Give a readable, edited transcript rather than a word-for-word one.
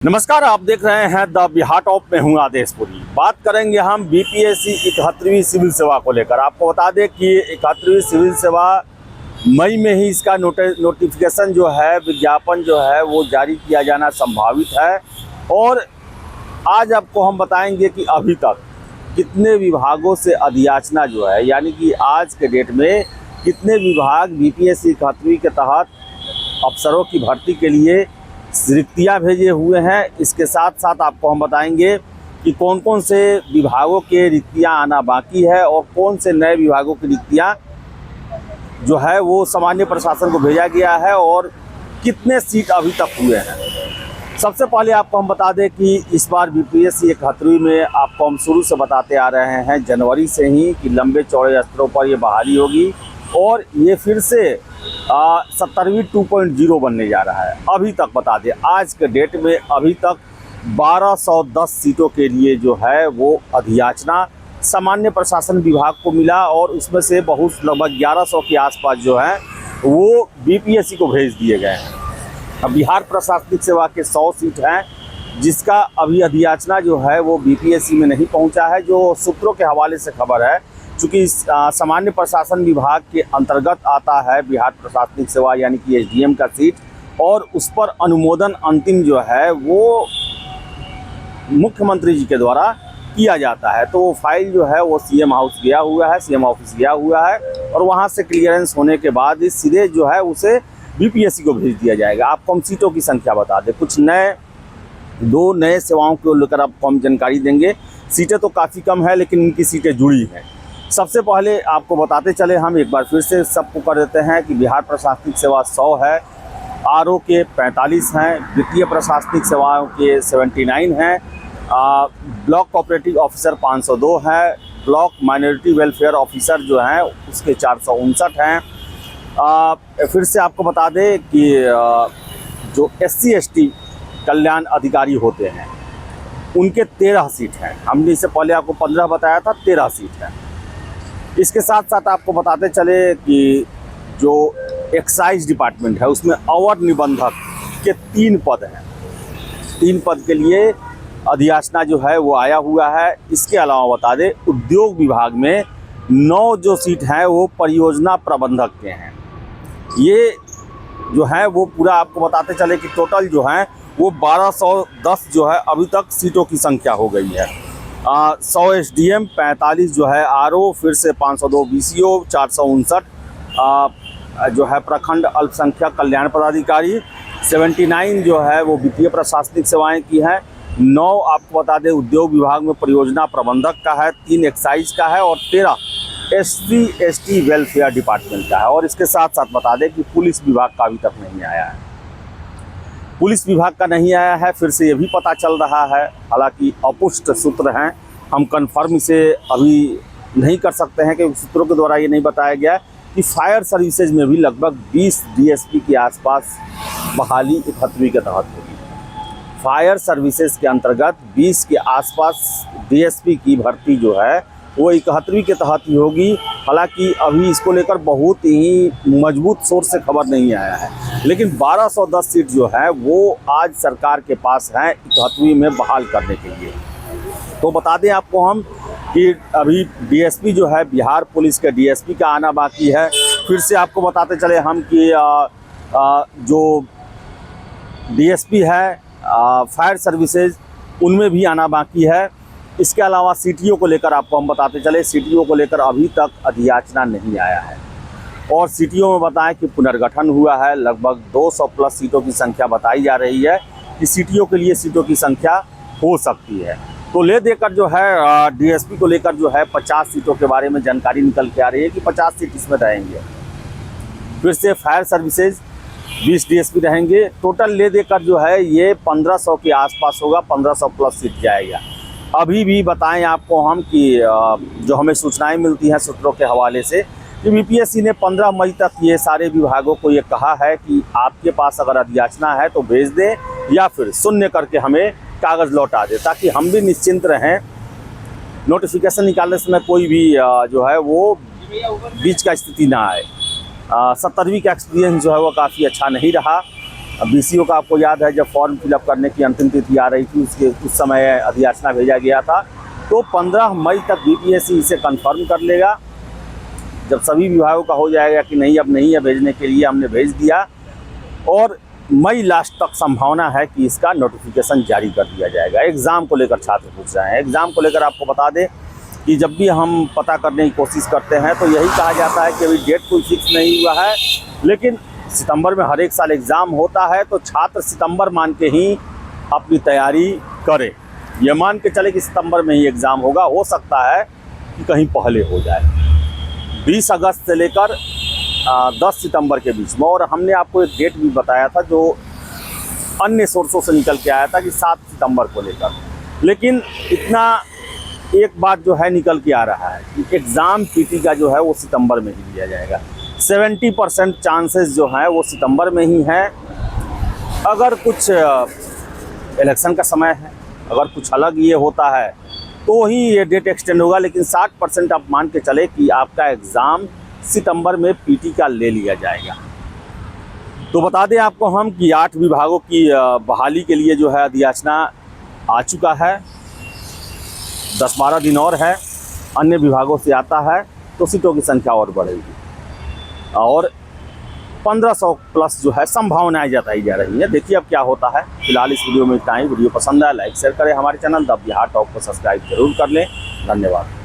नमस्कार, आप देख रहे हैं द बिहार टॉप में हूं आदेशपुरी। बात करेंगे हम बीपीएससी 71वीं सिविल सेवा को लेकर। आपको बता दें कि 71वीं सिविल सेवा मई में ही इसका नोटिफिकेशन जो है, विज्ञापन जो है वो जारी किया जाना संभावित है। और आज आपको हम बताएंगे कि अभी तक कितने विभागों से अधियाचना जो है, यानी कि आज के डेट में कितने विभाग बीपीएससी 71वीं के तहत अफसरों की भर्ती के लिए रिक्तियाँ भेजे हुए हैं। इसके साथ साथ आपको हम बताएंगे कि कौन कौन से विभागों के रिक्तियाँ आना बाकी है और कौन से नए विभागों की रिक्तियाँ जो है वो सामान्य प्रशासन को भेजा गया है और कितने सीट अभी तक हुए हैं। सबसे पहले आपको हम बता दें कि इस बार बीपीएससी 71वीं में आपको हम शुरू से बताते आ रहे हैं, जनवरी से ही, कि लंबे चौड़े स्तरों पर ये बहाली होगी और ये फिर से 70वीं 2.0 बनने जा रहा है। अभी तक बता दें, आज के डेट में अभी तक 1210 सीटों के लिए जो है वो अधियाचना सामान्य प्रशासन विभाग को मिला और उसमें से बहुत लगभग 1100 के आसपास जो है वो बीपीएससी को भेज दिए गए हैं। अब बिहार प्रशासनिक सेवा के 100 सीट हैं, जिसका अभी अधियाचना जो है वो बीपीएससी में नहीं पहुंचा है। जो सूत्रों के हवाले से खबर है, चूँकि सामान्य प्रशासन विभाग के अंतर्गत आता है बिहार प्रशासनिक सेवा, यानी कि एसडीएम का सीट, और उस पर अनुमोदन अंतिम जो है वो मुख्यमंत्री जी के द्वारा किया जाता है। तो वो फाइल जो है वो सीएम हाउस गया हुआ है, सीएम ऑफिस गया हुआ है और वहाँ से क्लियरेंस होने के बाद सीधे जो है उसे बीपीएससी को भेज दिया जाएगा। आपको हम सीटों की संख्या बता दें, कुछ दो नए सेवाओं को लेकर आपको हम जानकारी देंगे। सीटें तो काफ़ी कम है लेकिन इनकी सीटें जुड़ी हैं। सबसे पहले आपको बताते चले, हम एक बार फिर से सबको कर देते हैं कि बिहार प्रशासनिक सेवा 100 है, आरओ के 45 हैं, द्वितीय प्रशासनिक सेवाओं के 79 हैं, ब्लॉक कोऑपरेटिव ऑफिसर 502 है, ब्लॉक माइनॉरिटी वेलफेयर ऑफिसर जो हैं उसके 459 हैं। फिर से आपको बता दें कि जो SC ST कल्याण अधिकारी होते हैं उनके 13 सीट हैं। हमने इससे पहले आपको 15 बताया था, 13 सीट है। इसके साथ साथ आपको बताते चले कि जो एक्साइज डिपार्टमेंट है उसमें अवर निबंधक के 3 पद हैं। 3 पद के लिए अधियाचना जो है वो आया हुआ है। इसके अलावा बता दें, उद्योग विभाग में 9 जो सीट हैं वो परियोजना प्रबंधक के हैं। ये जो है वो पूरा आपको बताते चले कि टोटल जो है वो 1210 जो है अभी तक सीटों की संख्या हो गई है। 100 SDM, 45 जो है आरओ, फिर से 502 BCO, 459 जो है प्रखंड अल्पसंख्यक कल्याण पदाधिकारी, 79 जो है वो वित्तीय प्रशासनिक सेवाएं की हैं, 9 आपको बता दें उद्योग विभाग में परियोजना प्रबंधक का है, 3 एक्साइज का है और 13 SC ST वेलफेयर डिपार्टमेंट का है। और इसके साथ साथ बता दें कि पुलिस विभाग का अभी तक नहीं आया है। पुलिस विभाग का नहीं आया है, फिर से ये भी पता चल रहा है, हालांकि अपुष्ट सूत्र हैं, हम कंफर्म इसे अभी नहीं कर सकते हैं कि सूत्रों के द्वारा ये नहीं बताया गया कि फायर सर्विसेज में भी लगभग 20 DSP के आसपास बहाली 71वीं के तहत होगी। फायर सर्विसेज के अंतर्गत 20 के आसपास DSP की भर्ती जो है वो 71वीं के तहत ही होगी। हालांकि अभी इसको लेकर बहुत ही मजबूत सोर्स से खबर नहीं आया है, लेकिन 1210 सीट जो है वो आज सरकार के पास है 71वीं में बहाल करने के लिए। तो बता दें आपको हम कि अभी DSP जो है, बिहार पुलिस के DSP का आना बाकी है। फिर से आपको बताते चले हम कि जो DSP है फायर सर्विसेज, उनमें भी आना बाकी है। इसके अलावा CTO को लेकर आपको हम बताते चले, CTO को लेकर अभी तक अधियाचना नहीं आया है। और CTO में बताएं कि पुनर्गठन हुआ है, लगभग 200 प्लस सीटों की संख्या बताई जा रही है कि CTO के लिए सीटों की संख्या हो सकती है। तो ले देकर जो है DSP को लेकर जो है 50 सीटों के बारे में जानकारी निकल के आ रही है कि 50 सीट इसमें रहेंगे। फिर से फायर सर्विसेज 20 DSP रहेंगे। टोटल ले देकर जो है ये 1500 के आसपास होगा, 1500 प्लस सीट जाएगा। अभी भी बताएं आपको हम कि जो हमें सूचनाएं मिलती हैं सूत्रों के हवाले से कि बीपीएससी ने 15 मई तक ये सारे विभागों को ये कहा है कि आपके पास अगर अधियाचना है तो भेज दें या फिर शून्य करके हमें कागज़ लौटा दें, ताकि हम भी निश्चिंत रहें। नोटिफिकेशन निकालने समय कोई भी जो है वो बीच का स्थिति ना आए। 70वीं का एक्सपीरियंस जो है वो काफ़ी अच्छा नहीं रहा। अब BCO का आपको याद है, जब फॉर्म फिलअप करने की अंतिम तिथि आ रही थी, उसके उस समय अधियाचना भेजा गया था। तो 15 मई तक BPSC इसे कंफर्म कर लेगा। जब सभी विभागों का हो जाएगा कि नहीं अब नहीं है भेजने के लिए, हमने भेज दिया, और मई लास्ट तक संभावना है कि इसका नोटिफिकेशन जारी कर दिया जाएगा। एग्ज़ाम को लेकर छात्र पूछ रहे हैं। एग्ज़ाम को लेकर आपको बता दें कि जब भी हम पता करने की कोशिश करते हैं तो यही कहा जाता है कि अभी डेट कोई फिक्स नहीं हुआ है, लेकिन सितंबर में हर एक साल एग्ज़ाम होता है, तो छात्र सितंबर मान के ही अपनी तैयारी करें। ये मान के चले कि सितंबर में ही एग्ज़ाम होगा, हो सकता है कि कहीं पहले हो जाए, 20 अगस्त से लेकर 10 सितंबर के बीच में। और हमने आपको एक डेट भी बताया था जो अन्य सोर्सों से निकल के आया था कि 7 सितंबर को लेकर, लेकिन इतना एक बात जो है निकल के आ रहा है कि एग्ज़ाम PT का जो है वो सितंबर में ही लिया जाएगा। 70% चांसेस जो हैं वो सितंबर में ही हैं। अगर कुछ इलेक्शन का समय है, अगर कुछ अलग ये होता है तो ही ये डेट एक्सटेंड होगा, लेकिन 60% आप मान के चले कि आपका एग्ज़ाम सितंबर में PT का ले लिया जाएगा। तो बता दें आपको हम कि 8 विभागों की बहाली के लिए जो है अधियाचना आ चुका है। 10-12 दिन और है, अन्य विभागों से आता है तो सीटों की संख्या और बढ़ेगी, और 1500 प्लस जो है संभावनाएं जताई जा रही है। देखिए अब क्या होता है। फिलहाल इस वीडियो में इतना ही। वीडियो पसंद आया लाइक शेयर करें, हमारे चैनल द बिहार टॉप को सब्सक्राइब जरूर कर लें। धन्यवाद।